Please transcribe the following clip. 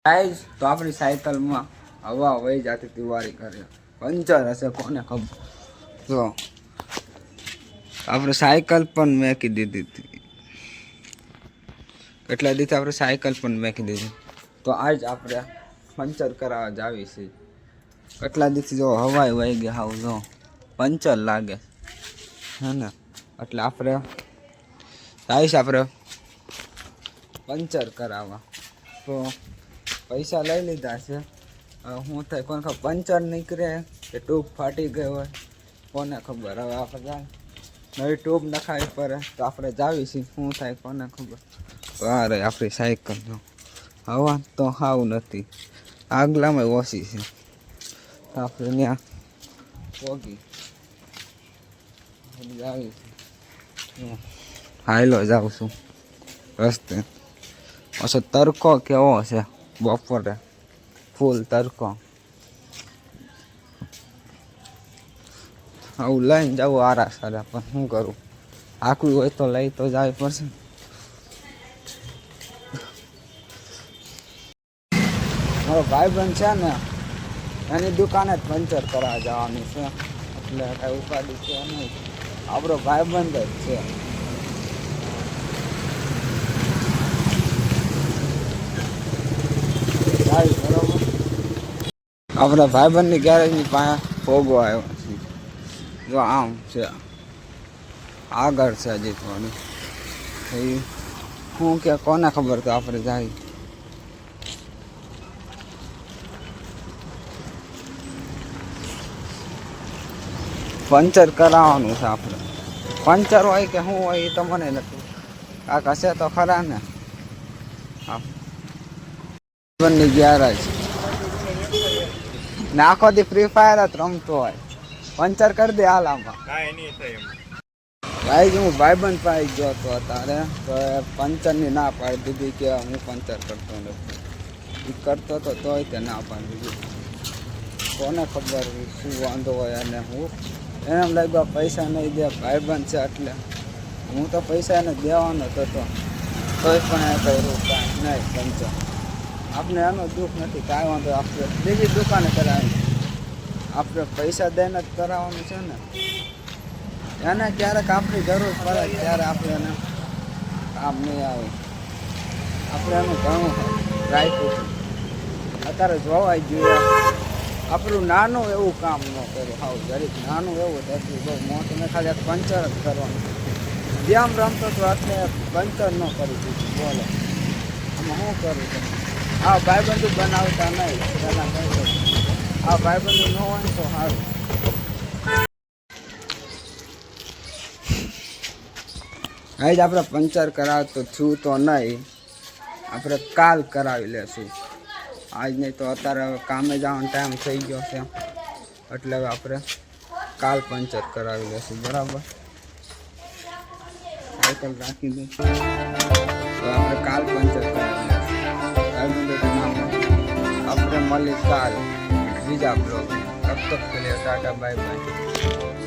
Guys તો આપણી સાયકલમાં હવા વહી જતી હતી વારી કરે પંચર હશે કોને ખબર. જો આપણે સાયકલ પણ મેકી દીધી હતી, કેટલા દિવસ આપણે સાયકલ પણ મેકી દીધી. તો આજ આપણે પંચર કરાવવા જાવી છે. કેટલા દિવસ જો હવાઈ વહી ગયા હાવ જો પંચર લાગે હે ને, એટલે આપણે આવીશ આપણે પંચર કરાવવા. તો પૈસા લઈ લીધા છે. શું થાય કોને ખબર, પંચર નીકળે કે ટ્યુબ ફાટી ગઈ હોય કોને ખબર. હવે આપણે નવી ટ્યુબ નખાવી પડે તો આપણે જાવી છીએ, શું થાય કોને ખબર. વારે આપણી સાયકલ જો હવા તો હાવ નથી, આગલામાં ઓછી છે. આપણે ત્યાં પોગી આવી હાઈલો જાઉં છું રસ્તે. પાછો તડકો કેવો છે બપોરે, ફૂલ તડકો. આવું લઈને જવું આરા સારા, પણ શું કરું, આખું હોય તો લઈ તો જવી પડશે. મારો ભાઈબંધ છે ને એની દુકાને જ પંચર કરાવવા જવાની છે, એટલે કાંઈ ઉપાધિ છે નહીં. આપણો ભાઈબંધ જ છે. બરોબર, આપણા ભાઈબંધની ગેરેજની પાસે ભોગવો આવ્યો છે. જો આમ છે, આગળ છે હજી થોડું. એ શું કે કોને ખબર, તો આપણે જાય. પંચર કરાવવાનું છે આપણે. પંચર હોય કે શું હોય એ તો મને નથી, કાંક હશે તો ખરા ને. ની ગેરેજ ને આખો દી ફ્રી ફાયર જ રમતો હોય, પંચર કરી દે હાલ આમાં. ભાઈ હું ભાઈબંધ પાસે ગયો હતો અત્યારે, તો પંચરની ના પાડી દીધી કે હું પંચર કરતો નથી. એ કરતો હતો તોય તે ના પાડી દીધી. કોને ખબર શું વાંધો હોય. અને હું એમ લાગ્યું પૈસા નહીં દે, ભાઈબંધ છે એટલે. હું તો પૈસા એને દેવાનો હતો, તોય પણ એ કર્યું કાંઈ નહીં પંચર. આપણે એનું દુઃખ નથી, કાંઈ વાંધો. આપણે બીજી દુકાને કરાવી, આપણે પૈસા દઈને જ કરાવવાનું છે ને. એને ક્યારેક આપણી જરૂર પડે ત્યારે આપણે એને કામ નહીં આવે. આપણે એનું ઘણું રાખ્યું છે. અત્યારે જોવાય જોઈએ આપણું નાનું એવું કામ ન કર્યું, હાવ જરીક નાનું એવું જ હતું. બહુ મોટું મેં ખાલી એક પંચર જ કરવાનું. ગેમ રમતો તો એટલે પંચર ન કરી દીધું. બોલો આમાં શું કરું છું. આ ભાઈબંધુ બનાવતા નહીં પેલા કહી. આ ભાઈબંધુ ન હોય ને તો સારું. આજ આપણે પંચર કરાવતો છું તો નહીં, આપણે કાલ કરાવી લેશું. આજ નહીં તો અત્યારે હવે કામે જવાનો ટાઈમ થઈ ગયો છે, એટલે હવે આપણે કાલ પંચર કરાવી લેશું. બરાબર, સાયકલ રાખી દઈશું તો આપણે કાલ પંચર કરાવી લેશું. આપણે મળી કાલ બીજા બ્લોગ. તબ તક કે લીએ ટાટા બાય બાય.